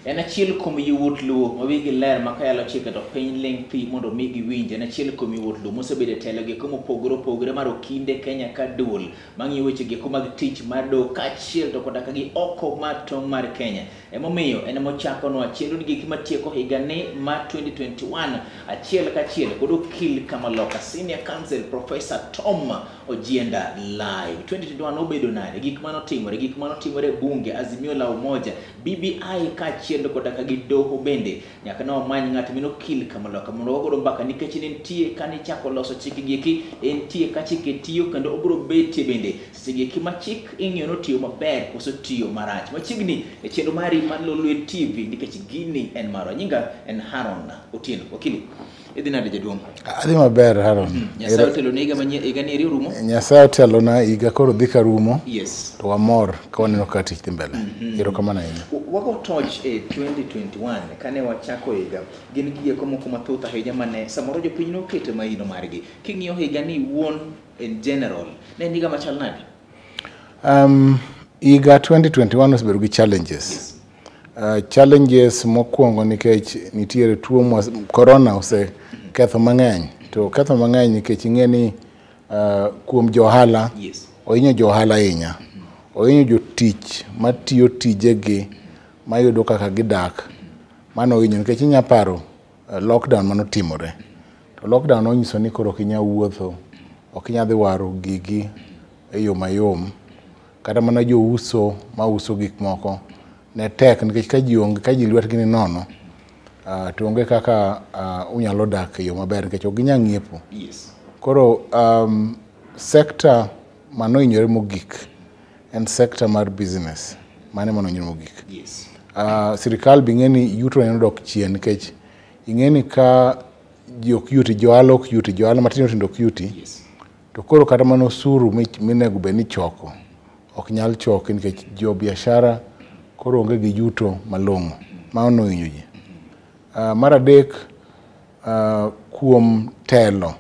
En achiel kuom yawuot Luo ma wigi ler ma kayalo chike to piny ling thi mondo mi giwinje. En achiel kuom yawuot Luo mosebedo e telo gi kuma opogore mar okinde Kenya ka duol mang'iyo weche gi mag tich mar do kaachiel to koda gi oko mar tong' mar Kenya. Emomiyo en mochako no achiel gi gik matieko higa ni ma 2021 achiel kachiel kod okil Kamaloka Senior Counsel Professor Tom Ojienda live 2021 obedo nade gik manotimore bunge Azimio la Umoja BBI kaachiel koda gi doho bende nyaka no many ng'at mino okil Kamaloka mondo ogoro mbaka nikech nitie kani chako loso chike gieki entie ka chike tiyo kendo obro betie bende seche gieki ma chik ing'iyo no tiyo maber koso tiyo marach machiegni e chenro mari mar Lolwe TV nikech gini en maro nyinga en Haron Otieno okili idhi nade jaduong' adhi maber Haron Nyasaye telo ne higa ni rumo Nyasaye telo na higa koro dhi ka rumo yes to amor ka waneno ka tich dhi mbele erokamano ahinya wago touch e 2021 kane wachako higa gin gige moko mathoth ahinya mane samoro jopiny noketo maino margi king'iyo higa ni wuon in general ne higa machal nade higa 2021 osebedo gi challenges yes. Challenges mokwongo nikech nitiere tuo corona ose ketho mang'eny to ketho mang'eny nikech ing'eni kuom johala yes. ohinyo johala ahinya ohinyo jotich matiyo tijegi mayudo kaka gidak mano ohinyo nikech inya paro lockdown manotimore to lockdown onyiso ni koro kinya wuotho okinya dhi waro gigi e yo mayom kata mana jouso mauso gik moko ne tek nikech ka ji lwetgi ni nono to onge kaka unyalo dak e yo maber nikech ok ginya ng'iepo yes. Koro sector manohinyore mogik en sector mar business mane manohinyore mogik yes. Sirikal bi ng'eni yuto ne dok chien nikech ing'eni ka ji ok yuti johala ok yuti johala matindo tindo ok yuti yes. to koro kata mana osuru minego bed ni choko ok nyal choki nikech jo biashara koro onge gi yuto malong'o mano ohinyo ji mar adek kuom telo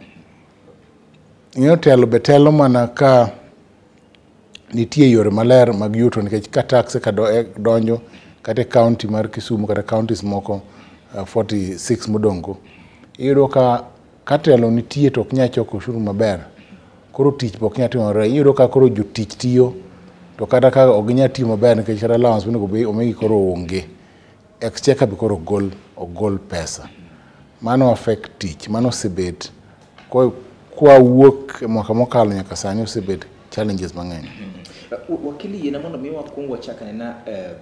ing'eyo telo be telo mana ka nitie yore maler mag yuto nikech ka tax ka donjo kata county mar Kisumu kata counties moko 46 modongo iyudo ka telo nitie to ok nya choko ushuru maber koro tich ok nya timore iyudo ka koro jotich tiyo to kata ka ok nya tiyo maber nikech kata allowance monego omegi koro onge exchequer be koro ogol pesa mano affect tich mano osebet kwa wuok mwaka mokalo nyaka sani osebet challenges mang'eny wakili yena mondo mi wakungo chakane na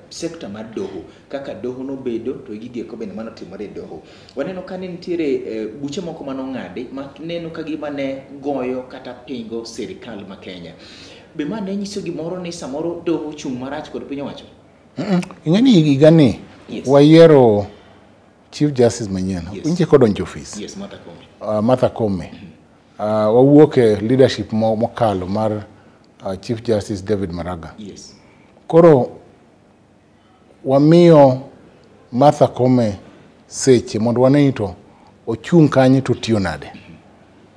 sekta mar doho kaka doho no bedo to gigi ko bende mano timore doho waneno ka nitiere buche moko manong'adi ma neno ka gima ne goyo kata pingo sirikal ma Kenya be mane nyiso gimoro ni samoro doho chung' marach kod piny owacho ing'eni higani yes. Wayiero Chief Justice Manyien yes. Inje kodonjo office yes, Martha Koome wawuok e leadership mokalo mar Chief Justice David Maraga yes. Koro wamiyo Martha Koome seche mondo wane to ochung' kanyo to tiyo nade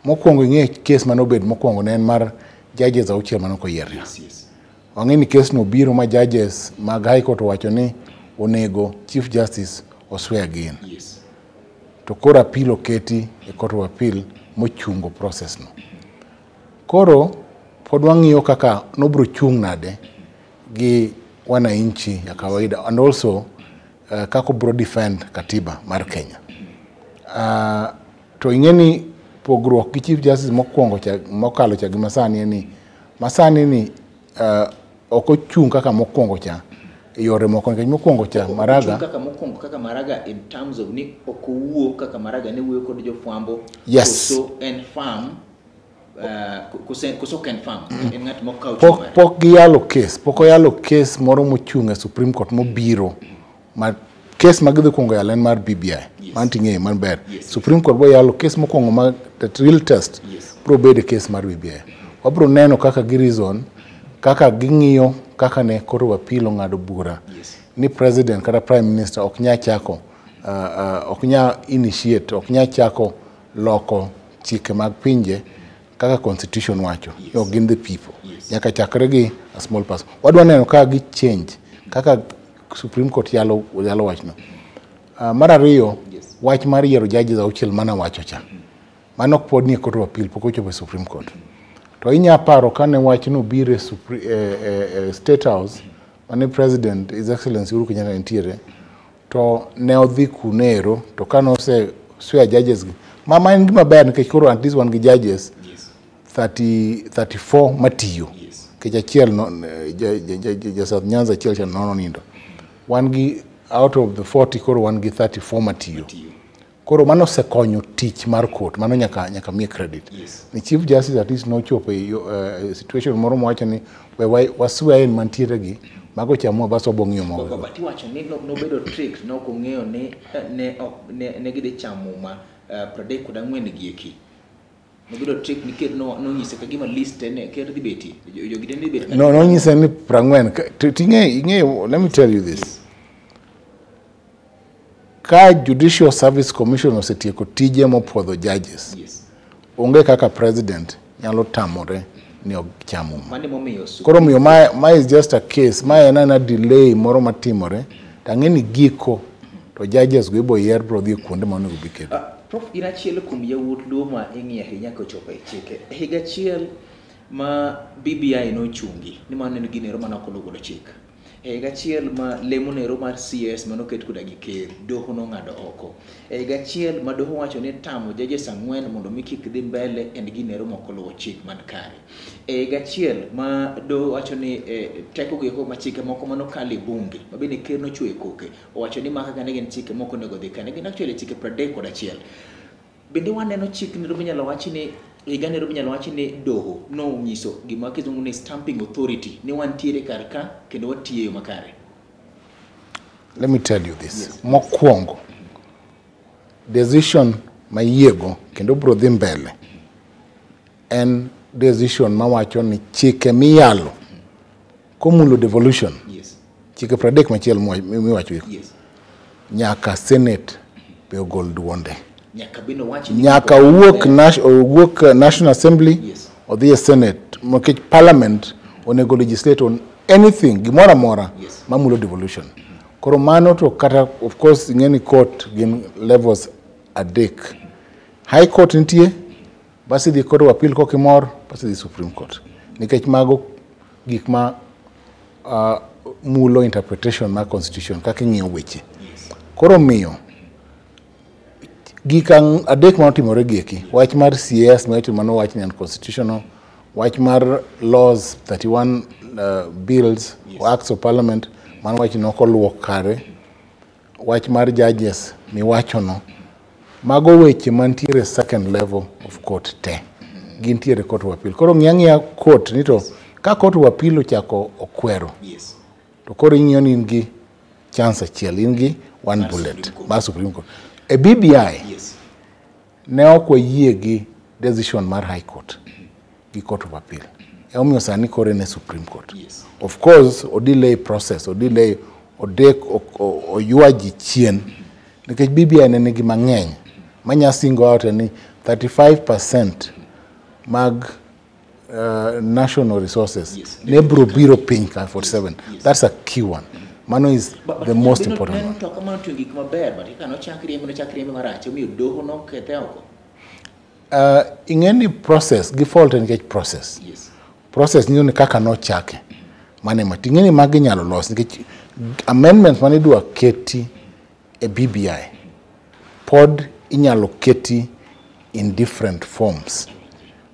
mokwongo ing'e kes manobed mokwongo ne en mar judges auchiel manokoyier yes, yes. wang'eni kes no biro ma judges mag High Court wacho ni onego Chief Justice oswe again yes. to koro appeal oketi e Court of Appeal mochungo process no koro pod wang'iyo kaka nobro chung' nade gi wananchi ya kawaida and also kako bro defend katiba mar Kenya to ing'eni pogruok gi Chief Justice mokwongo mokalo cha gi masani ni ok ochung' kaka mokwongo cha yore moko nikech mokwongo cha Maraga kaka Maraga in terms of ni okowuo kaka Maraga ne wuoyo kod jofwambo yes. So en farm kuso ken farm en ng'at mokaw pok giyalo case pok oyalo case moro mochung' e Supreme Court mobiro ma case magidhi kuongo yalo en mar BBI yes. Manting'e man ber yes. Supreme Court bo yalo case mokwongo ma that real test yes. Pro bede case mar BBI wabro neno kaka gi reason kaka ging'iyo kaka ne koro wapilo ng'ado bura yes. Ni president kata prime minister ok nya chako ok nya initiate ok nya chako loko chike mag pinje kaka constitution wacho yes. Gin the people yes. Nyaka chakre gi a small person wadwa neno kaka gi change kaka Supreme Court yalo wachno. Mar ariyo, wach mar yiero judges auchiel mana wacho cha. Mano pod nie Court of Appeal pok ochopo Supreme Court. To inya paro kane wachno biro State House, mane President His Excellency Uhuru Kenyatta nitiere, to ne odhi kunero to kano swear judges gi. Mama en gima ber nikech koro at least wan gi judges 34 matiyo. Kech achiel South Nyanza achiel cha nono nindo. Wan gi out of the 40 koro wan gi 34 matiyo. Koro mano sekonyo tich mar court, mano nyaka mi credit. Ni Chief Justice at least no chopo situation moro mwacho ni we waswear en mantiere gi mago chamo baso bong'yo mo. But iwacho ni no bedo trick no kong'eyo ni ne gide chamo ma pradek kod ang'wen gi eki. No bedo trick ni ker no nyise ka gima list ne ker dhi beti. Jogide ni beti. No nyise ni prang'wen. Tinge, let me tell you this. Ka Judicial Service Commission osetieko tije mopodho judges. Onge kaka president nyalo tamore ni ochamo. Koro miyo ma is just a case, ma en delay moro matimore, tang'eni giko to judges go ibo yier bro dhi kuonde ma onego bi kedo. Prof, ina chiel kuom yawuot luo ma ing'iyo ahinya kochopo e chike. Higa chiel ma BBI no chungi, ni mano en ginero mana kolugo chik. Higa chiel ma lemo nero mar CS mano ket kuda gi ker, doho no ng'ado oko. Higa chiel ma doho wacho ni tamo judges 4 mondo mi kik dhi mbele en ginero mokolugo chik man kare. Higa chiel ma doho wacho ni teko go ma chike moko mano kali bunge, ma bende ker no chwe koke. Owacho ni maka kane gin chike moko nego dhi kane gin actually chike 31. Bende waneno chik nero minyalo wachi ni higa nero minyalo wachi ni doho no nyiso gima kizungu ni stamping authority ni wantiere kar ka kendo watiyo makare. Let me tell you this. Mokwongo decision mayiego kendo bro dhi mbele en decision mawacho ni chike miyalo komulo devolution. Chike 30 machiel miwacho nyaka Senate be ogol duonde. Nyaka wuok National Assembly or the Senate, mokech Parliament onego legislate on anything gimora mora mamulo devolution. Koro mano to kata of course in any court gin levels adek. High Court nitie, basi the Court of Appeal kokimor, basi the Supreme Court. Nikech mago gik ma mulo interpretation ma constitution kaka ng'iyo weche. Koro miyo gikang adek ma otimore gieki, wach mar CS mano wach ni unconstitutional, wach mar laws 31 bills or acts of parliament mano wach ni okoluwo kare, wach mar judges miwacho no, mago weche mantiere second level of court te gintiere Court of Appeal. Koro ng'ia court ni to ka Court of Appeal ochako okwero, to koro ing'iyo ni ingi chance achiel, ingi one bullet ma Supreme Court. A BBI ne okwayie gi decision mar High Court gi Court of Appeal. Omiyo sani kore ne Supreme Court. Of course, o delay process, o delay, o yuaji chien. Nikech BBI ne nigi mang'eny. Manya single out ni 35% mag national resources. Ne biro piny ka 47. That's a key one. Mano is the most important one. In any process, default and get process. Process ni kaka no chake. Mane matingeni magi nyalo los. Amendments mane dwa keti a BBI. Pod inyalo keti in different forms.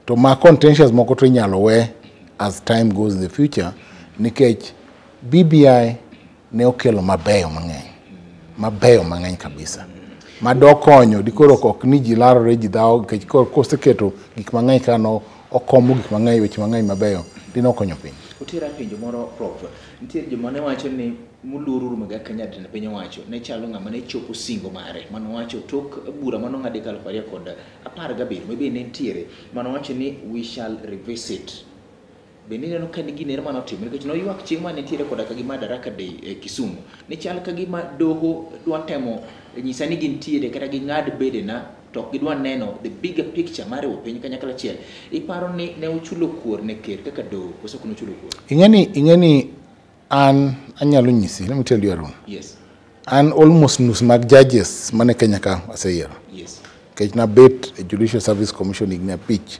To ma contentious moko to inyalo we as time goes in the future. Nikech BBI ne okelo mabeyo mang'eny kabisa. Madokonyo dikoro ok ni ji larore ji dhaw kech koseketo gik mang'eny kano okomo gik mang'eny weche mang'eny mabeyo dino konyo piny. Utira penjo moro prof, nitiere joma ne wacho ni muluru maga Kenyatta ne piny wacho ne chalo ng'ama ne chopo singo mare mano wacho tok bura mano ng'ade kal 2017 maybe ne nitiere mano wacho ni we shall revisit. Bende neno ka nigi ner mano timo nikech no ywak chieng' ma nitiere koda ka gima Daraka Day e Kisumu ne chal ka gima doho dwa temo nyisa ni gintiere kata gi ng'ad bede na to gidwa neno the bigger picture mare wo piny kanyakla achiel. Iparo ni ne uchulo kuor ne ker kaka doho koso kuno chulo kuor. Ing'eni an anyalo nyisi, let me tell you Arun. Yes. An almost nus mag judges mane Kenya ka aseyiero. Yes. Kech na bet a Judicial Service Commission igna pitch.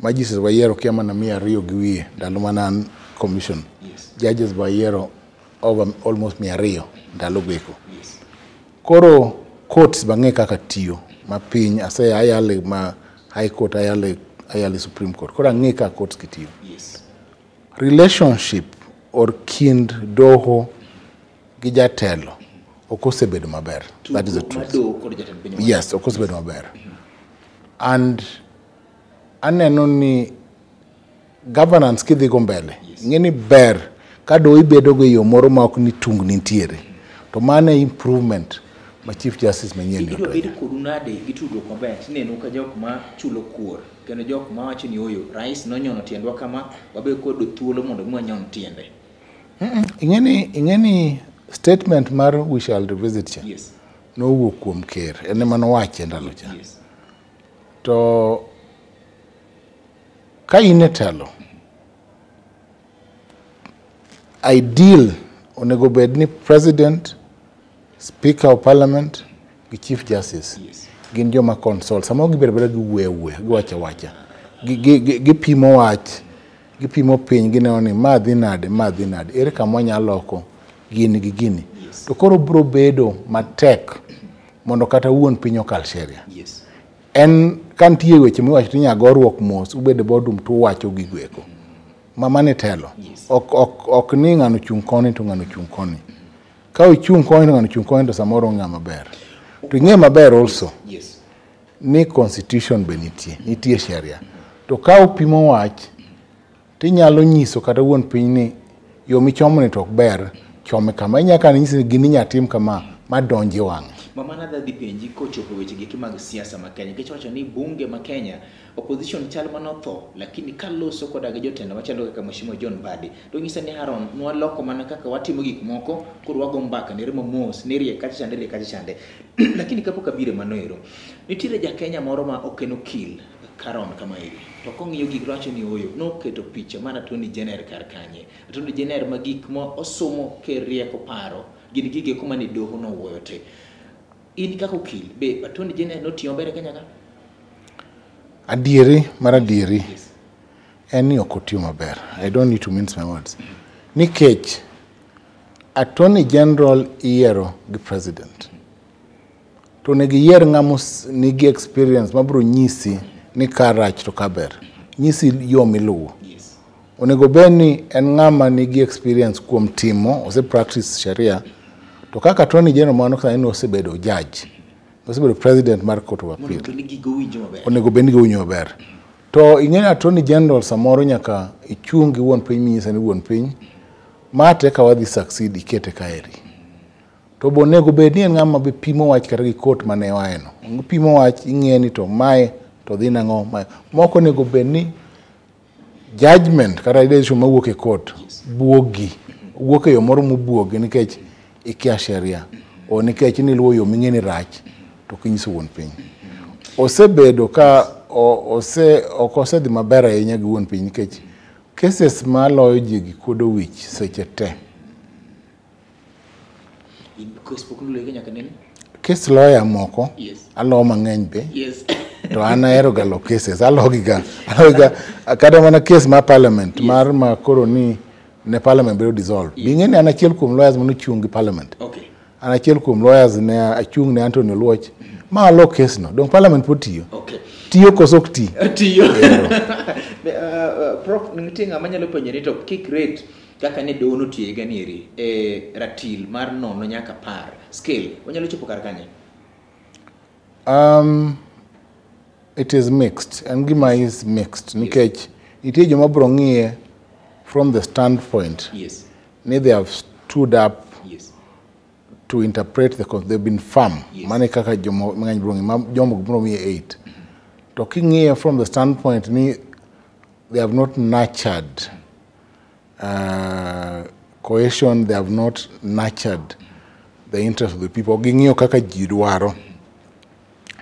Magistrates wayiero kiama na 200 gi wiye ndalo mana commission. Yes. Judges wayiero over almost 200 ndalo geko. Yes. Koro courts bang'e kaka tiyo ma piny ayale ma high court ayale Supreme Court. Koro ang'e ka courts kitiyo. Yes. Relationship or kind doho gi jatelo okosebedo maber. That is the truth. Yes, okosebedo maber. And aneno ni governance kidhi go mbele. Ng'eni ber ka do ibedo go yo moro ma ok ni tung nitiere. To mane improvement ma Chief Justice Manyien yoto. Ido kodunade gitudo maber tineno ka jok ma chulo kuor. Kendo jok ma wacho ni oyo rais nonyono tiendwa kama wabe kodo thuolo mondo mwanyon tiende. Ingeni statement mar we shall revisit. Yes. No wuok kuom ker. Ene mano wache ndalo cha. Yes. To ka ine telo ideal onego bed ni president, speaker of parliament gi chief justice. Yes. Gin joma consult samo gi bedo gi wewe gi wacha gi pimo wach gi pimo piny gi neno ni ma dhi nade ere kama nyalo loko gini gi gini. Yes. To koro bro bedo matek mondo kata wuon piny okal sheria. Yes. En kantie weche miwacho ti nyagoruok mos ubede bodum to wacho gi gweko. Mama ne telo. Yes. Ok ni ng'ano chung koni to ng'ano chung koni. Ka ochung koni to ng'ano chung koni to samoro ng'a maber. To ng'e maber also. Yes. Ni constitution be nitie sheria. To ka upimo wach tinyalo nyiso kata wuon piny ni yo michomo ni to ok ber chome kama inyaka nyisi gini nyatim kama madonje wang'. Mama na dhi penji kochopo weche gi mag siasa ma Kenya. Kech wacho ni bunge ma Kenya opposition chal manotho lakini kaloso koda gi jotenda machalo kaka Mheshimiwa John Mbadi. To ngisa ni Haron nwa loko mana kaka watimo gik moko kurwago mbaka ne remo mos ne rie kacha chande. Lakini kapok abire manoero. Nitire ja Kenya moro ma okeno kill Karon kama iri. To kong'iyo gik racho ni oyo no keto picha mana Attorney General kar kanye. Attorney General ma gik mo osomo ke rieko paro. Gini gige kuma ni doho no wuoyo te. In kako kill be Attorney General no tiyo bere Kenya ka? Adieri. Yes. Eni okotiyo maber. I don't need to mince my words. Nikech Attorney General iero gi president. To negi yier ng'amos nigi experience mabro nyisi ni karach to kaber. Nyisi yo miluwo. Yes. Onego beni en ng'ama nigi experience kuom timo, ose practice sheria. To kaka Attorney General mano kasa eno osebedo judge. Osebedo president mar Court of Appeal. Onego beni go winjo maber. To ing'eni Attorney General samoro nyaka ichungi wuon piny minyisa ni wuon piny. Mate ka wadhi succeed ikete kaeri. To bonego bed ni en ng'ama be pimo wach kata gi court mane waeno. Pimo wach ing'eni to mae to dhi nang'o mae. Moko nego bed ni judgment kata decision mawuok e court buogi. Wuok e yo moro mobuogi nikech ikia sheria. O nikech ni luwo yo ming'eni rach to kinyiso wuon piny. Osebedo ka osedhi maber ahinya gi wuon piny nikech cases maloyo ji gi kuodo wich seche te. Case lawyer moko, yes. Alo mang'eny be. Yes. To ana ero galo cases, alogiga. Kada mana case ma parliament, yes. Mar ma koro ni ne parliament bedo dissolve. Yes. Bing'eni ana achiel kuom lawyers mano chungi parliament. Okay. Ana achiel kuom lawyers ne achung ne Anthony Lolwe. Ma alo case no, dong parliament po tiyo. Okay. Tiyo kosok ti. Tiyo. Prof, ngitinga manyalo penjeri to kick rate kaka ne dono tiye ganiri ratil mar nono nyaka par scale onyalo chopo kar kanye? It is mixed. And gima is mixed. Yes. Nikech nitie joma bro ng'iye from the standpoint. Yes. They have stood up. Yes. To interpret they've been firm. Yes. Mane kaka jomo ng'any bro ng'iye jomo bro ng'iye 8. To king'iye from the standpoint ni they have not nurtured cohesion, they have not nurtured the interest of the people. Ging'iyo kaka ji dwaro.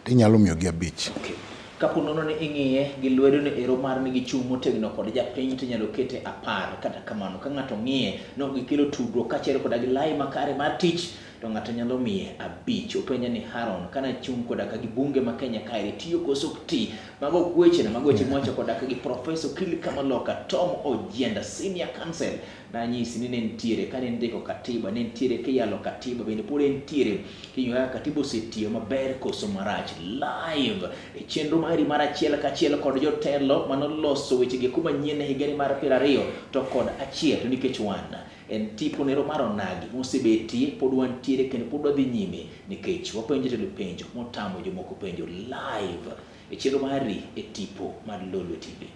Tinyalo miyo gi abich. Okay. Kapo nono ni ing'iye gi lwedo ni ero mar ni gichung' motegno kod japiny to nyalo kete apar. Kata kamano ka ng'ato ng'iye no gikelo tudruok kaachiel koda gi lai makare mar tich to ng'ato nyalo miye 5. Openja ni Haron kana chung' koda ka gi bunge ma Kenya kae tiyo koso ti mago weche na mago weche mwacho koda ka gi Professor Kili Kamaloka Tom Ojienda Senior Counsel na nyisi ni nentiere ka ndiko katiba nentiere kiyalo katiba bende pod nentiere kiyo katiba osetiyo maber koso marach live e chenro mari mar achiel ka achiel kod jotelo manoloso weche gi kuma nyien higani mar 20 to kod achiel to nikech wan en tipo nero mar onagi mosebetie pod wantiere kendo pod wadhi nyime nikech wapenjo to penjo motamo jomoko penjo live e chenro mari e tipo mar Lolwe TV.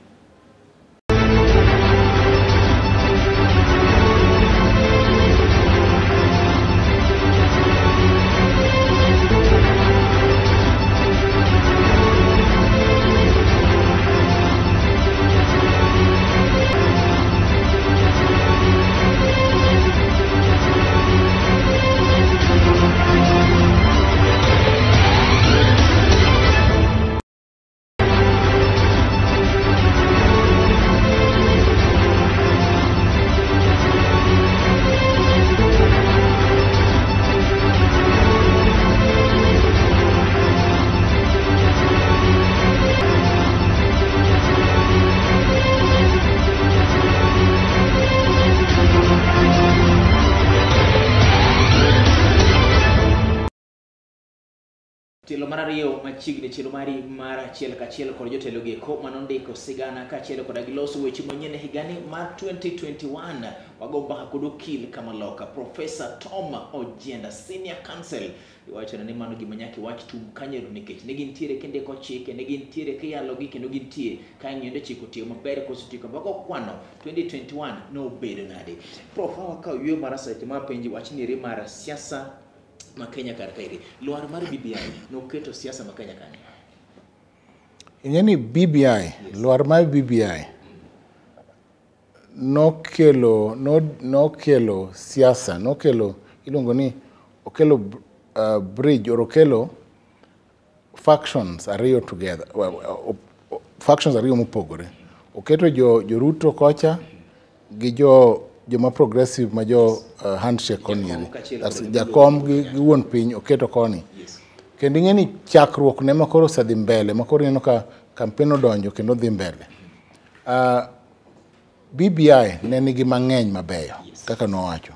Telo mar ariyo machiegni chelo mari mar achiel ka achiel kod jotelo gi ko manondiko sigana ka achiel kod giloso weche manyien higani mar 2021 wagomba kod Kili Kamaloka Professor Tom Ojienda Senior Counsel iwacho ni mano gima nyaki wach tum kanyeru nikech ne gintiere kende ko chike ne gintiere kiyalo gi kendo gintie ka ng'ende chiko tiyo maber koso tiko bago kwano 2021 no bedo nade prof ka ywe mar sache ma penji wach ni mar siasa ma Kenya kar kairi luar mar BBI no keto siasa ma Kenya kani ing'eni BBI luar mar BBI no kelo siasa no kelo ilongo ni okelo bridge or okelo factions ariyo together factions ariyo mopogore oketo jo Ruto kocha gi joma progressive ma handshake koni jakom gi wuon piny oketo koni kendo ing'eni chakruok ne makoro sadhi mbele makoro neno ka campaign odonjo kendo dhi mbele BBI ne nigi mang'eny mabeyo kaka nowacho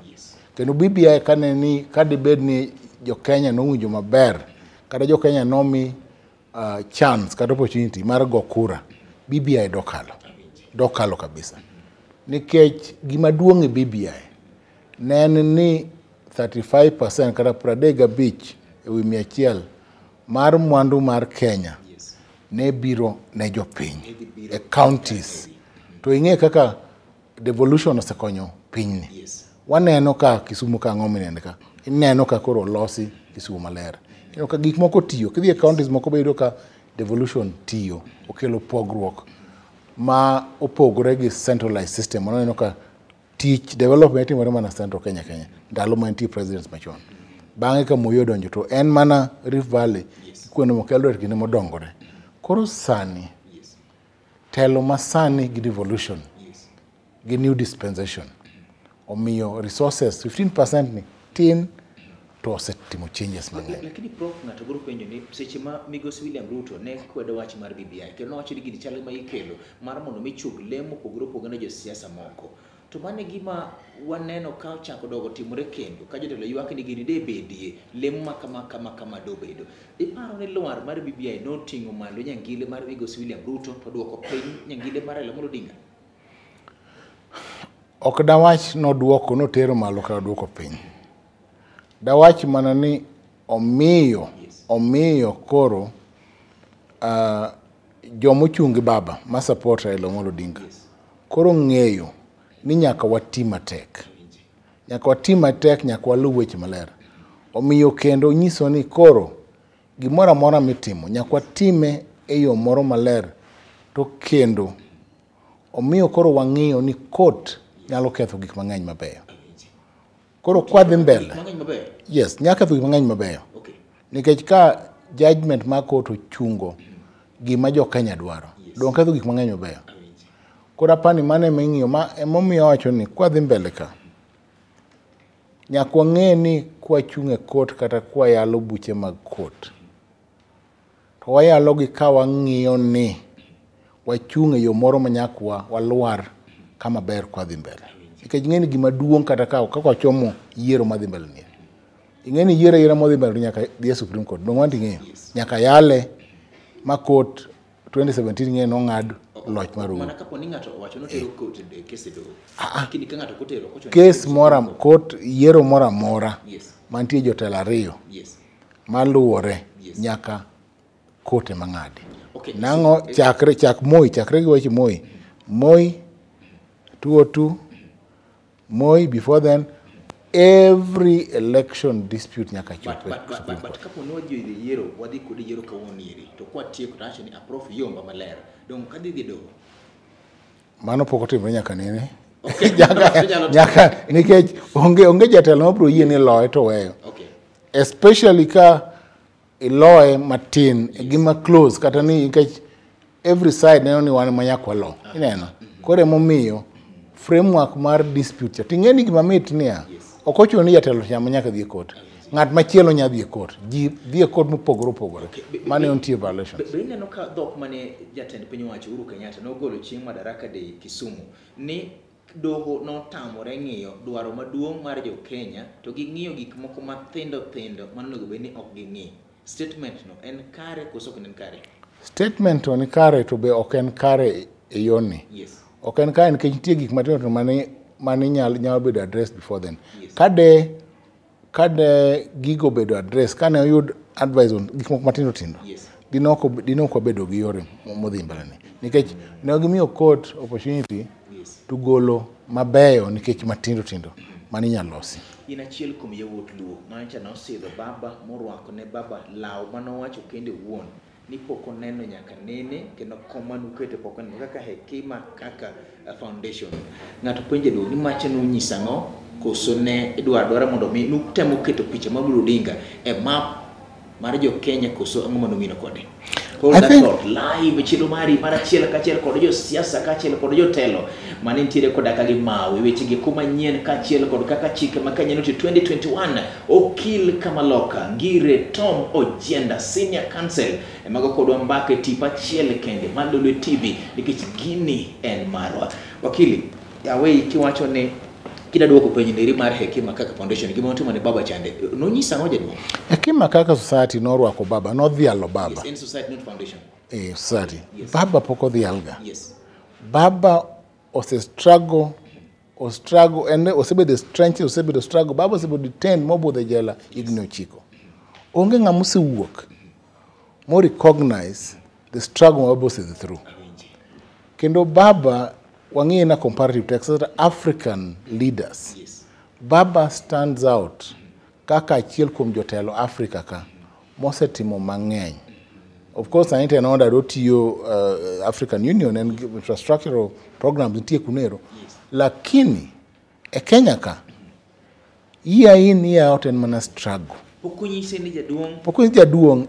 kendo BBI kadibed ni jo Kenya nowinjo maber kata jo Kenya nomi chance kata opportunity mar go kura BBI dokalo kabisa nikech gima duong' e BBI ne ni 35% kata 35 ewi 100 mar mwandu mar Kenya ne biro ne jopiny e counties to ing'e kaka devolution osekonyo pinyni waneno ka Kisumu ka ng'ominende ka ineno ka koro losi Kisumu maler ino ka gik moko tiyo kidhi e counties moko bedo ka devolution tiyo okelo pogruok ma opogore gi centralized system waneno ka teach development timore mana central Kenya ndalo ma nitie presidents machon bang'e ka Moi odonjo to en mana Rift Valley kuonde mokelo kinde modongore koro sani telo masani gi devolution gi new dispensation omiyo resources 15% ni tin to osetimo changes mang'eny lakini prof ng'ato goro penjo ni seche ma Migosi William Ruto ne kwedo wach mar BBI kendo nowacho ni gini chal ma ikelo mar mondo michug lemo pogore jo siasa moko to mane gima waneno ka chako dogo timore kendo ka jotelo ywak ni gini de bedie lemo ma kama do bedo iparo ni luar mar BBI no ting'o malo nyangile mar Migosi William Ruto to duoko piny nyangile mar Raila Amolo Odinga ok dawach noduoko notero malo ka duoko piny dawach mana ni omiyo koro jomochungi baba ma support Raila Amolo Odinga koro ng'eyo ni nyaka watim matek nyaka waluw weche maler omiyo kendo nyiso ni koro gimoro amora mitimo nyaka watime e yo moro maler to kendo omiyo koro wang'iyo ni court nyalo ketho gik mang'eny mabeyo koro kwadhi mbele yes nyaka ketho gik mang'eny mabeyo nikech ka judgment ma court ochungo gima jo Kenya dwaro. Dong ketho gik mang'eny mabeyo. Kora pani mane ming'iyo emomiyo wacho ni kwa dhi mbele ka. Nyaka wang'e ni kwa chung'e kot kata kwa yalo buche mag kot. To wayalo gi ka wang'iyo ni wachung'e yo moro manyakwa walwar kama ber kwa dhi mbele. Nikech ng'eni gima duong' kata kaka wachomo yiero madhi mbele ni. Ing'eni yiero madhi mbele nyaka dhi Supreme Court. Dong wanti ng'eyo. Nyaka yale ma court 2017 ng'e no ng'ad loch mar mana kapo ni ng'ato wacho no tero court case do lakini ka ng'ato kotero case mora court yiero mora mora mantie jotelo ariyo maluwore nyaka court mang'adi nang'o chak Moi chakre gi weche Moi 202 Moi before then every election dispute nyaka chope but kapo no ji yiero wadhi kod yiero kawuono iri to kwa tieko tacho ni aprof yomba maler dong kadhi dhi do mano pok otimre nyaka nene nyaka nikech onge jatelo mabro yie ni loye to weyo especially ka iloye matin gima close kata ni nikech every side neno ni wan manyakwa lo ineno kore momiyo framework mar dispute ting'eni gima mit niya okochuno ni jatelo chama nyaka dhi court ng'at machielo nya dhi court ji dhi court mopogore mane ontie violation be neno ka dhok mane jatend piny owacho Uhuru Kenyatta nogolo chieng' Madaraka Day Kisumu ni doho notamore ng'iyo dwaro maduong' mar jo Kenya to ging'iyo gik moko mathindo manonego bed ni ok ging'i statement no en kare koso ok en kare statement on kare to be ok en kare e yoni ok en kare nikech nitie gik matindo mane nyalo bedo addressed before then kade gigo bedo address kane oyud advice on gik moko matindo dinoko bedo gi yore modhi mbele ni nikech ne gimiyo court opportunity to golo mabeyo nikech matindo mane nyalosi ina chiel kuom yawuot luo mancha na osidho baba morwako ne baba law manowacho kende wuon ni poko neno nyaka nene kendo komanu kete poko neno kaka hekima kaka foundation ng'ato penje do ni mache no nyisango koso ne dwaro mondo mi nutemo keto picha mabiro dinga e map mar jo Kenya koso ang'o mano mino kode hold that thought live chilo mari para chiel ka chiel kod jo siasa ka chiel kod jo telo mane ntiere koda ka gi mawe weche gi Manyien ka chiel kod kaka chike makanya no 2021 okil Kamaloka Ngire Tom Ojienda senior counsel emago kodwa mbake tipa chiel kende Lolwe TV nikech gini en marwa wakili yawe kiwacho ne kida duoko penye ndiri mar hekima kaka foundation gima otimo ne baba chande no nyisa ngoje dwo hekima kaka society no rwako baba no dhialo baba yes, in society not foundation society baba poko dhialga baba ose struggle and osebedo strength osebedo struggle baba osebedo 10 mobudhe jela igno chiko onge ng'amuse wuok mo recognize the struggle baba osedhi through kendo baba wangi na comparative text African leaders baba stands out kaka achiel kuom jotelo Africa ka mosetimo mang'eny of course anite no da rotiyo African Union and infrastructural programs nitie kunero lakini e Kenya ka ia out en mana struggle pokunyise ni jaduong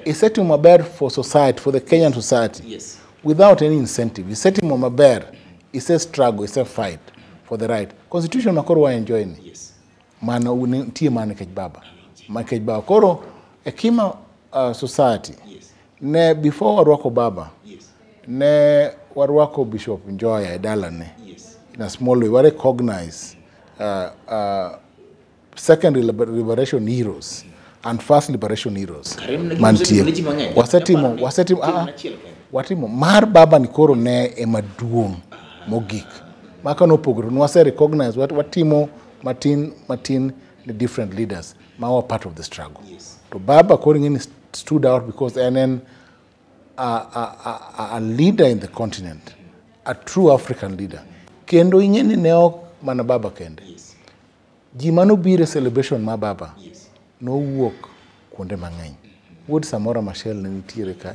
isetimo maber for society for the Kenyan society without any incentive. Isetimo maber, ise struggle, ise fight for the right. Constitution makoro wa enjoy ni. Mana untie mana kech baba. Makech baba. Koro ekima society. Ne before warwako baba. Ne warwako Bishop Njoya edala ne. In a small way, we recognize second liberation heroes and first liberation heroes. Mantie. Watimo mar baba ni koro ne emaduong mogik maka no pogro no wase recognize watimo matin the different leaders ma were part of the struggle to baba koro ngini stood out because and a leader in the continent a true African leader kendo ingeni ne ok mana baba kende ji mano bire celebration ma baba no wuok kuonde mang'eny wuod Samora Machel ne nitiere kai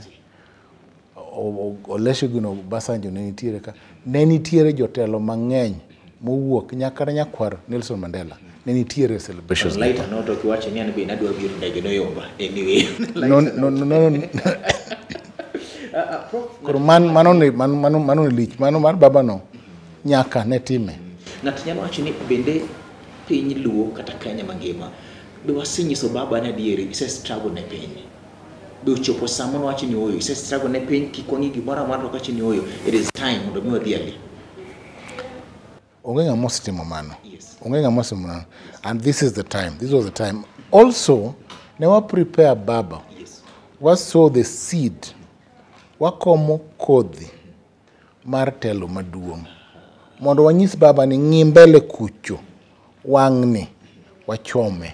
Olesheguno Basanjo ne nitiere ka ne nitiere jotelo mang'eny mowuok nyaka nyakwar Nelson Mandela ne nitiere celebrations. Later note kiwacho ni an be nadwa biro ndege no yomba anyway. No. Koro mano ne lich, mano mar baba no nyaka ne time. Ng'at nyalo wacho ni bende piny Luo kata Kenya mangima be wasenyiso baba na diere ise struggle ne piny. Be ochopo sama wacho ni oyo ise struggle ne piny kikwangi gimoro amaro kacho ni oyo it is time mondo mi wadhi ali. Onge ng'ama osetimo mano. Onge ng'ama osetimo mano. And this was the time. Also, ne wa prepare baba. Wa sow the seed. Wakomo kodhi mar telo maduong'. Mondo wanyis baba ni ng'i mbele kucho. Wang'ni wachome.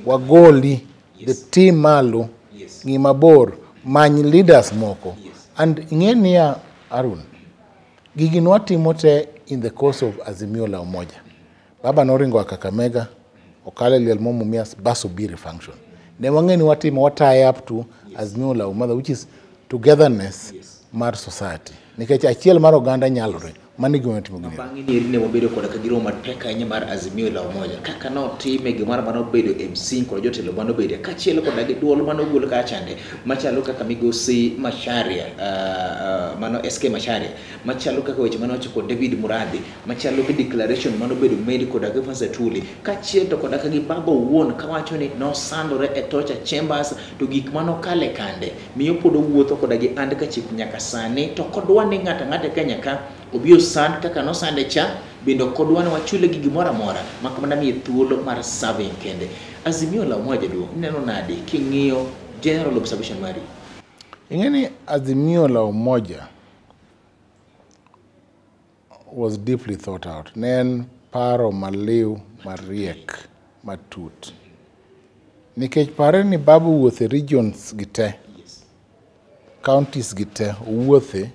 Wagoli the team malo. Ng'i mabor. Many leaders moko. And ing'eni ya Arun. Gigi nwatimo te in the course of Azimio la Umoja. Baba noringo Kakamega, okale liel mo Mumias, baso biri function. Ne wangeni watimo what tie up to Azimio la Umoja, which is togetherness mar society. Nikech achiel mar oganda nyalore. Mani gima timo gini. Bangi ni erine wabedo koda kagiro mateka nye mar Azimio la Umoja. Kaka no time gimara mano bedo MC koda jotelo mano bedo. Kachielo koda giduolo mano gulo kachande. Machalo kaka migosi Macharia, mano SK Macharia. Machalo kaka weche mano choko David Muradi. Machalo ki declaration mano bedo made koda Gefanse Tuli. Kachielo koda kagi baba uwon kawacho ni no sandore e tocha chambers to gik mano kale kande. Miyo podo wuotho koda gi ande ka chik nyaka sani. To kodwa ni ng'ata Kenya ka obio sand kaka no sande cha bendo kodwane wachule gi gimora mora makamana mi thuolo mar serving kende. Azimio la Umoja do neno nade king'iyo general observation mari? Ingeni Azimio la Umoja was deeply thought out. Nen paro maliw mariek matut. Nikech pare ni babu wuothe regions gite, counties gite wuothe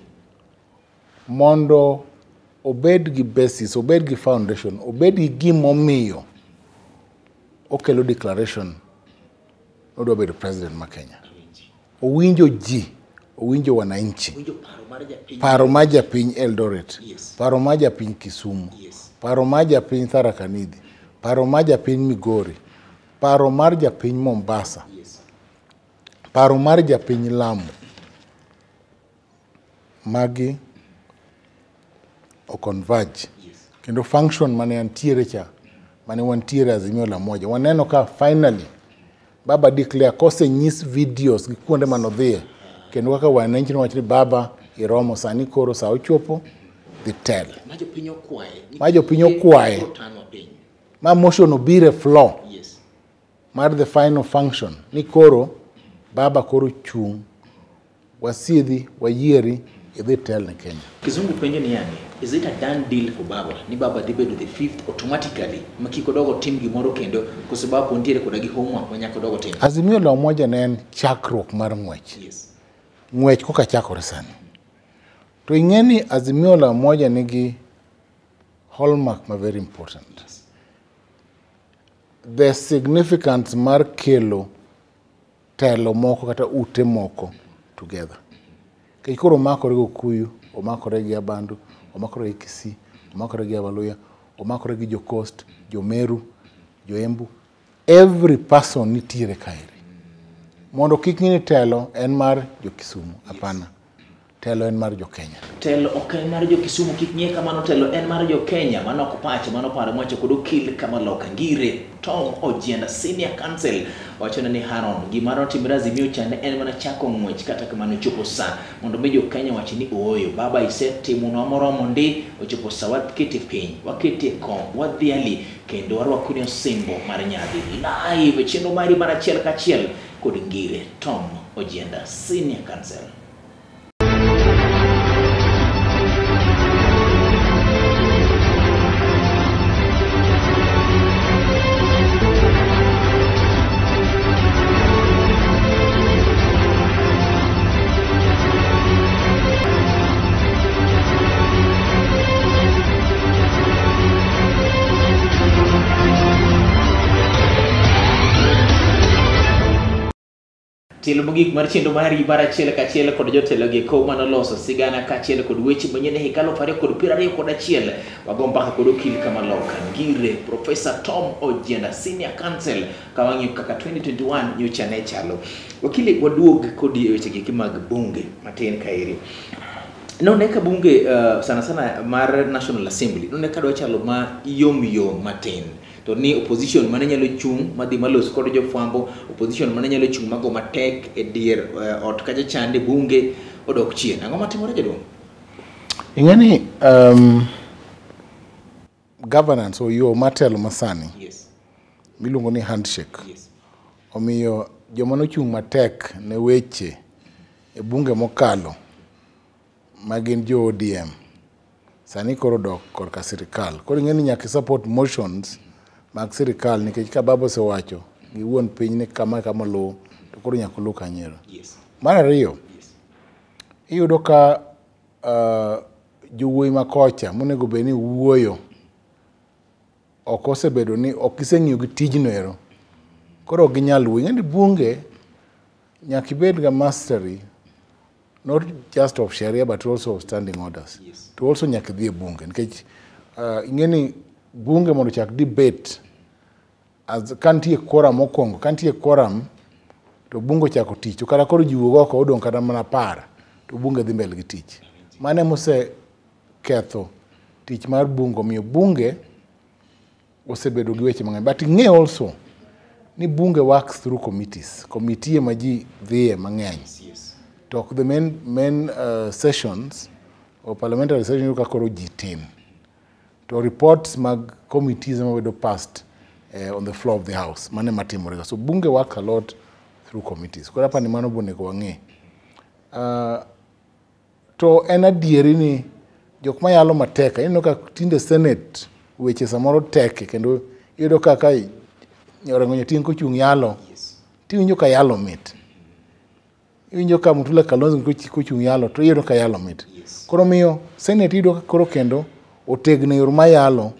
mondo obed gi basis, obed gi foundation, obed gi gimomiyo okelo declaration odwa bedo president ma Kenya. Owinjo ji, owinjo wananchi. Paro ma japiny Eldoret, paro ma japiny Kisumu, paro ma japiny Tharaka Nithi, paro ma japiny Migori, paro mar japiny Mombasa, paro mar japiny Lamu. Magi o converge. Kendo function mane antiere cha, mane wantiere Azimio la Umoja. Waneno ka finally baba declare kose nyis videos gi kuonde manodhie. Kendo kaka wananchi wacho ni baba iromo sani koro sa ochopo dhi tel. Majo pinyo kwae. Ma motion obire floor. Mar the final function. Ni koro baba koro chung. Wasiedhi, wayieri, idhi tel ni Kenya. Kizungu penjo ni yani, is it a done deal for baba? Ni baba dibedo the fifth automatically. Makiko dogo team gimoro kendo kwa sababu ndiere kodagi homework wanyako dogo team. Azimio la Umoja ne en chakruok mar ng'wech. Ng'wech koka chakore sani. To ing'eni Azimio la Umoja nigi hallmark ma very important. The significance mar kelo telo moko kata ute moko together. Kech koro omakore go Kuyu, omakore gi Abandu, omakore gi Kisii, omakore gi Abaluya, omakore gi Jo-Coast, Jo-Meru, Jo-Embu. Every person nitiere kaeri. Mondo kik ng'ini telo en mar Jo-Kisumu, apana. Telo en mar Jo-Kenya. Telo ok en mar Jo-Kisumu, kik ng'e kamano telo en mar Jo-Kenya. Mano ok pache, mano paro mwacho kodo kil kama loka ngire. Tom Ojienda, Senior Counsel, wachona ni Haron. Gimano timira Azimio chane en mana chako ng'wech kata kamano chopo sa. Mondo mi Jo-Kenya wachi ni oyo. Baba ise timu no moromo ndi, ochopo sa wakiti piny, wakiti kom, wadhiali, kendo warwako ni osimbo mar nyadhi. Live, chendo mari mana chiel ka chiel, kod ngire. Tom Ojienda, Senior Counsel. Tielo mogik mar chenro mari mar achiel kachiel kod jotelo gi ko manoloso sigana kachiel kod weche manyien higa 2021 wago mbaka kod okil kama loka ngire Professor Tom Ojienda Senior Counsel kawang'io kaka 2021 nyocha ne chalo. Wakili waduog kodi weche gi mag bunge matin kairi. None ka bunge sana sana mar National Assembly none ka dwa chalo ma yom matin. To ni opposition mane nyalo chung madhi malos kod jofwambo, opposition mane nyalo chung mago matek e dier ot kaja chande bunge odok chien. Ang'o matimore jadong? Ing'eni governance o yo matelo masani. Yes. Miluongo ni handshake. Yes. Omiyo joma nochung matek ne weche e bunge mokalo magin jo ODM. Sani koro dok korka sirikal. Koro ing'eni nyaka support motions mag sirikal nikech ka babo se wacho gi wuon piny ni kama lo to koro nyaka lu kanyiero. Yes. Mar ariyo, iyudo ka jowuoyi makocha monego bed ni wuoyo ok osebedo ni ok giseng'iyo gi tijno ero. Koro ginyal wuoyo. Ing'eni bunge nyaka ibed ga mastery not just of Sharia but also of standing orders. Yes. To also nyaka dhi e bunge nikech ing'eni bunge mondo chak debate as kantie quorum mokwongo, kantie quorum to bunge chako tich. To kata koro jiwuok oko odong' kata mana par to bunge dhi mbele gi tich. Mane mose ketho tich mar bunge, omiyo bunge osebedo gi weche mang'eny. But ing'e also ni bunge works through committees. Committee ma ji dhiye mang'eny. Yes. To the main sessions or parliamentary sessions ka koro ji tin. To reports mag committees ma bedo passed on the floor of the house. Mane matimore. So bunge work a lot through committees. Kora pa ni mano bonego wang'e. To en adieri ni jok ma yalo mateka. Ino ka tinde Senate weche samoro teke kendo iyudo kaka orengo nyatin kochung' yalo. Yes. Tiwinjo ka yalo mit. Iwinjo ka Mutula Kalonzo kochung' yalo to iyudo ka yalo mit. Yes. Koro miyo Senate iyudo ka koro kendo otegno yor mayalo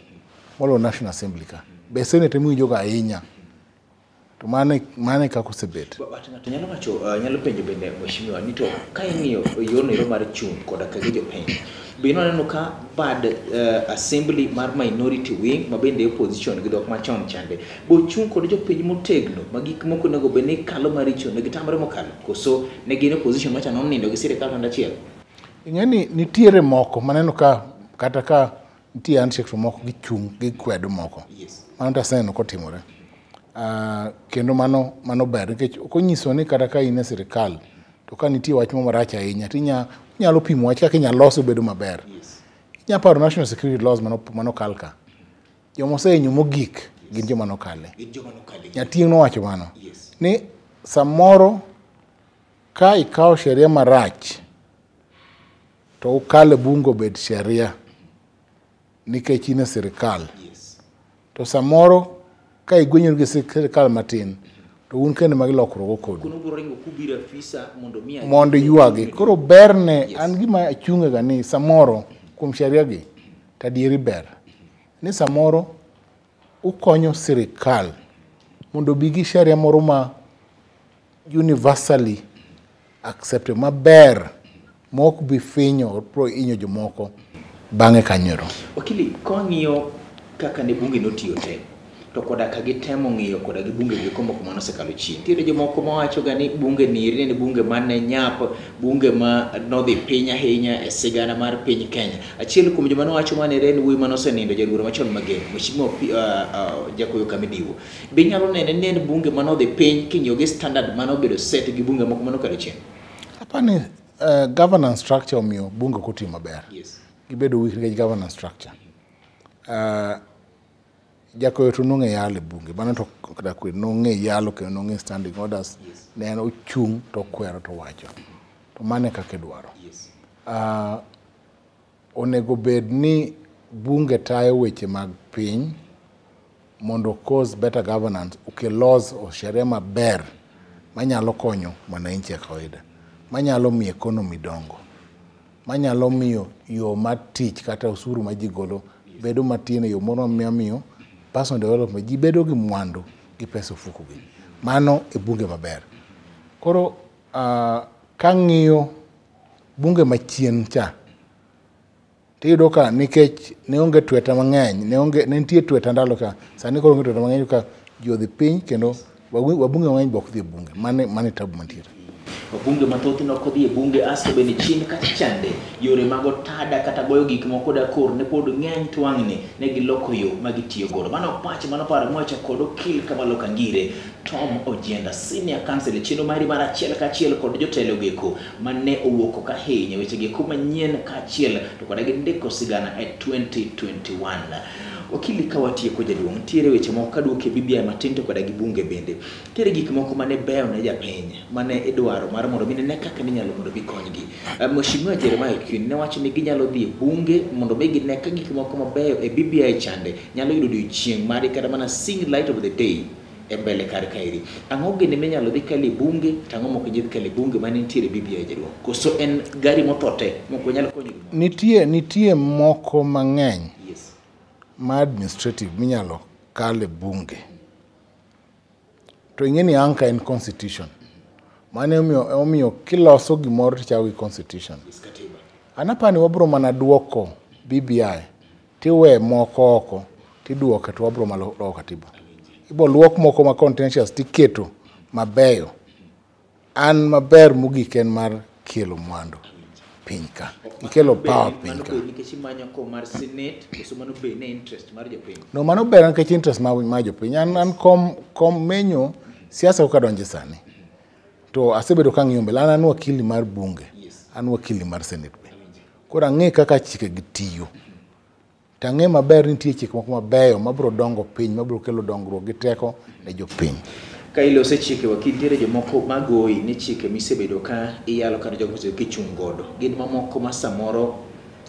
molo National Assembly ka. Be Senate miwinjo ga ahinya. To mane kako sebet. To nyalo wacho nyalo penjo bende mheshimiwa ni to ka ing'iyo yorno ero mar chung koda ka jo piny. Be ineno ka bad assembly mar minority wing mabende opposition gi dok machon chande. Bo chung kod jo piny motegno magik moko nego be ne kalo maricho ne gitamre mokalo. Koso ne gin opposition macha non nindo gi sirikal kanda chiel. Ing'eni nitiere moko maneno ka kata ka nitie handshake moko gichung' gi kwedo moko. Yes. Mano taseno kotimore. Kendo mano ber nikech ok onyiso ni kata ka in e sirikal to ka nitie wach marach ahinya tinyalo pimo wach kaka inyalo loso bedo maber. Yes. Inyalo paro national security laws mano kal ka. Joma osehinyo mogik gin joma nokale. Nyatieng' nowacho mano. Yes. Ni samoro ka ikawo sheria marach to ukale bungo bed sheria nikech in e sirikal. Yes. To samoro ka igwenyo gi sirikal matin to un kende magilokruok kodu. Kuno biro ringo kubira fisa mondo yuagi. Koro berne an gima achunge ga ni samoro kuom sheria gi tadieri ber. Ni samoro ukonyo sirikal mondo bigi sheria moro ma universally accepted maber mok bi finyo pro inyo jomoko bang'e kanyero. Wakili kong'iyo kaka ne bunge notiyo te to koda ka gitemo ng'iyo koda gi bunge gi komoko mano sekalo chien. Tiere jomoko mawacho ga ni bunge ni bunge mane nyap, bunge ma nodhi piny ahinya e sigana mar piny Kenya. Achiel kuom joma nowacho mane ren wuoyi manosenindo jaluoro machon magen mheshimiwa Jakoyo Kamidiwo. Be nyalo nene ne bunge manodhi piny king'iyo gi standard manobedo set gi bunge moko manokalo chien. Apani governance structure omiyo bunge kotimo maber. Yes. Gibedo weak nikech governance structure. Jakoyo to nong'e yalo e bunge. Mano to kada kwe nong'e yalo kendo nong'e standing orders. Yes. Ne en ochung' to kwero to wacho. To mane kaka idwaro. Yes. Onego bed ni bunge tayo weche mag piny mondo cause better governance uke laws o sheria maber manyalo konyo mwananchi ya kawaida. Manyalo miyo economy dongo. Manyalo miyo yo matich kata usuru ma ji golo bedo matin yo moro miyo personal development ji bedo gi mwandu gi pesa ofuko gi. Mano e bunge maber. Koro kang'iyo bunge machien cha tiyudo ka nikech ne onge tweta mang'eny, ne nitie tweta ndalo ka, sani koro onge tweta mang'eny ka ji odhi piny kendo wabunge mang'eny bok dhi e bunge. Mane tabu mantiere. Wabunge mathoth nok odhi e bunge asto bende chien kata chande yore mag otada kata goyo gik moko da kor ne pod ng'eny twang'ni ne giloko yo magitiyo godo. Mano pache mano paro mwacha kod okil Kamalo Kangire Tom Ojienda senior counsel chino mari mar achiel ka achiel kod jotelo geko mane owuoko ka hinye weche geko manyien ka achiel to kod gindiko sigana e 2021. Wakili kawatieko jaduong' tiere weche moko kaduoke BBI matin to koda gi bunge bende. Tiere gik moko mane beyo ne japiny mane idwaro mar mondo mine ne kaka ninyalo mondo bikonygi. Mheshimiwa Jeremiah Kiuni ne wacho ni ginyalo dhi e bunge mondo be gine ka gik moko mabeyo e BBI chande nyalo yudo odiochieng' mari kata mana single light of the day e mbele kar kaeri. Ang'o gini minyalo dhi kale bunge tang'o moko jidhi kale bunge mane nitiere BBI jaduong'. Koso en gari motote moko nyalo konyo nitie moko mang'eny ma administrative minyalo kale bunge. To ing'eni anka en constitution. Mane omiyo kiloso gimoro tichago gi constitution. Anapani wabro mana duoko BBI tiwe moko oko tiduoke to wabro malo katiba. Ibo luok moko ma contentious tiketo mabeyo. An maber mogik en mar kelo mwandu piny ka. Ikelo power piny ka. No, mano ber nikech interest ma jopiny. An kom menyo siasa ok adonje sani. To asebedo ka ng'iyo mbele. An wakili mar bunge. An wakili mar senate be. Koro ang'e kaka chike gitiyo. Tang'e maber nitie chike moko mabeyo mabro dongo piny, mabro kelo dongruok gi teko ne jopiny. Ka ilose chike wakili tiere jomoko magoyi ni chike misebedo ka iyalo kata jogo mosebedo kichung' godo. Gin mamoko ma samoro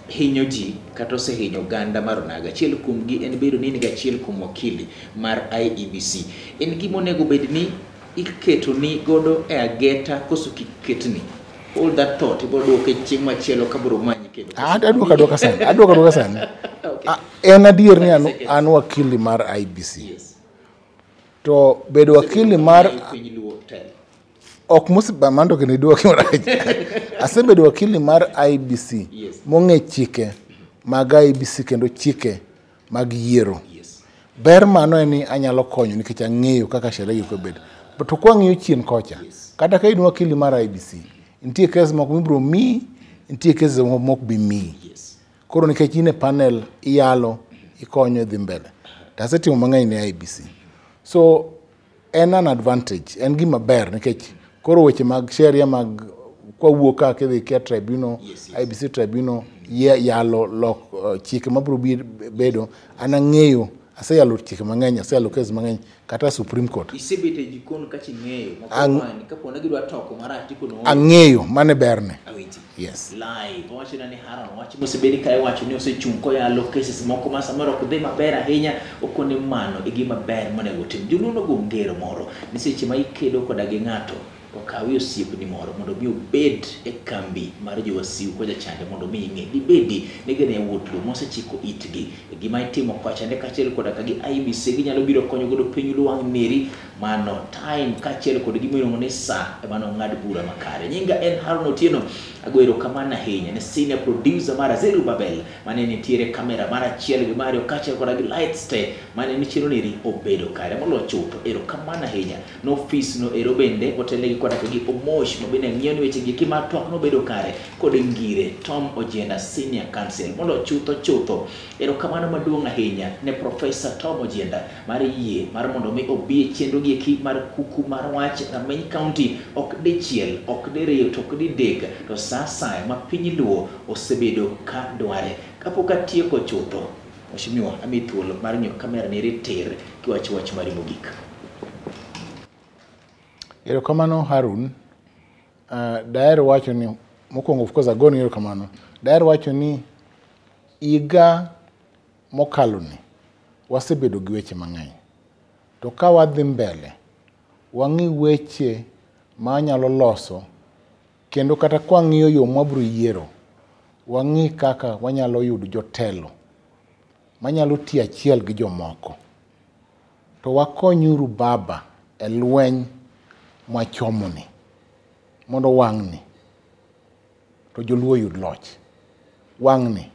hinyo ji kata osehinyo ganda mar onaga. Achiel kuom gi en bedo ni in gachiel kuom wakili mar IEBC. En gima onego bed ni iketo ni godo e ageta koso kiketni. All that thought ibo duoke chieng' machielo kabro manyi kendo. Aduoka sani. En adier ni an wakili mar IEBC. To bedo wakili mar ok musiba mando kini duoki marach. Asebedo wakili mar IEBC mong'e chike mag IEBC kendo chike mag yiero. Ber mano en ni anyalo konyo nikech ang'eyo kaka sheria yuko bedo. To kwa ng'iyo chien kocha kata ka in wakili mar IEBC nitie kes moko mibro mi, nitie kes moko bi mi. Koro nikech in e panel iyalo ikonyo dhi mbele. Tasetimo mang'eny ne IEBC. So en an advantage, en gima ber nikech koro weche mag sheria mag kwa wuoka kidhi kia tribunal, IEBC tribunal yalo chike mabro bedo an ang'eyo. Aseyalo chike mang'eny, aseyalo kes mang'eny kata Supreme Court. Isebete jikon kachi ng'eyo makomani kapo na gidwa toko marati kono. Ang'eyo mane berne. Awinji. Yes. Live wacho na ni Haron wacho mosebedi kae wacho ni osechung' koyalo cases moko ma samoro ok dhi maber ahinya okone mano e gima ber monego tim. Joluno go ngero moro ni seche ma ikedo koda gi ng'ato okawi osiepni moro mondo mi obed e kambi mar jowasiu koja chande mondo mi ing'e dibedi negene wuotlo mosechiko itgi e gima itimo kwa chande kachiel koda ka gi IEBC ginyalo biro konyo godo piny luwang' neri mano time kachiel kod gima iluongo ni sa e mano ng'ad bura makare. Nyinga en Haron Otieno agwero kamano ahinya ne senior producer mar Azeru Babel mane nitiere kamera mar achiel gi Mario kachiel koda gi lights te mane nichiro neri obedo kare molo chuto ero kamano ahinya no office no ero bende hotele gi koda gi Omosh mabende ng'iyo weche gi kima twak no bedo kare kod ngire Tom Ojienda senior counsel molo chutho ero kamano maduong' ahinya ne Professor Tom Ojienda mar yie mar mondo mi obi chenro gi eki mar kuku mar wach na Manyien County ok dichiel ok diriyo to ok didek to sasa ma piny luo osebedo ka dware kapok atieko chutho. Mheshimiwa ami thuolo mar ng'iyo kamera ni reter kiwacho wach mari mogik. Ero kamano Harun, daer wacho ni mokwongo of course agoni ero kamano. Daer wacho ni iga mokalo ni wasebedo gi weche mang'eny. To ka wadhi mbele wang'i weche ma nyalo loso kendo kata kwa ng'iyo yo mabro yiero wang'i kaka wanyalo yudo jotelo manyalo tiyo achiel gi jomoko. To wakonyuru baba e lweny mwachomoni mondo wang'ni to joluo yud loch. Wang'ni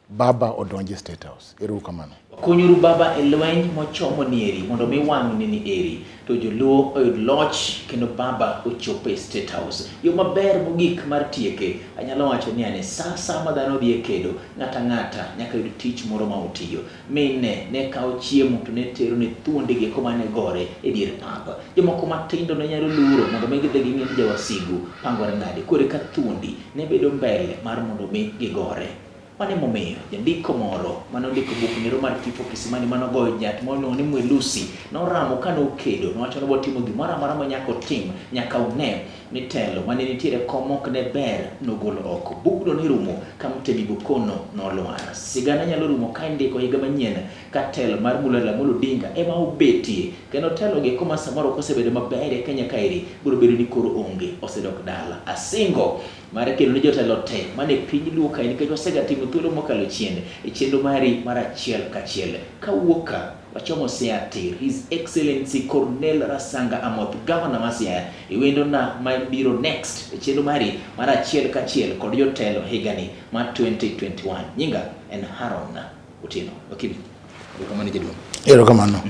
baba odonje State House. Ero kamano. Kunyuru baba e lweny mochomo ni eri mondo mi wang'ni ni eri to joluo oyud loch kendo baba ochope State House. Yo maber mogik mar tieke anyalo wacho ni ane sa ma dhano dhi e kedo ng'ata nyaka yud tich moro ma otiyo. Mine ne kawo chiemo to ne tero ne thuondegi kuma ne gore e dier papa. Jomoko matindo ne nyalo luro mondo mi gidhi ging'e jawasigu pangore nade. Kore ka thuondi ne bedo mbele mar mondo mi gigore. Mane momiyo jandiko moro manondiko buk nero mar tipo kisimani manogoyo jat moro ni Mwelusi noramo kano okedo nowacho no botimo gimoro amora ma nyaka otim nyaka une ni telo mane nitiere komok ne ber nogolo oko. Bugno ne rumo ka Mtebi Bukono nolwar. Sigana nyalo rumo ka indiko higa manyien ka telo mar Mulala Odinga ema obetie kendo telo gi kuma samoro kosebedo maber e Kenya kaeri biro bedo ni koro onge osedok dala. Asingo mare kelo ni jotelo te mane piny luo kae nikech wasegatimo thuolo mokalo chien e chenro mari mar achiel kachiel kawuoka wachomo Siaya His Excellency Cornel Rasanga Amoth Governor ma Siaya e wendo na mabiro next e chenro mari mar achiel kachiel kod jotelo higani mar 2021. Nyinga en Haron Otieno. Wakibi. Erokamano jaduong'. Erokamano.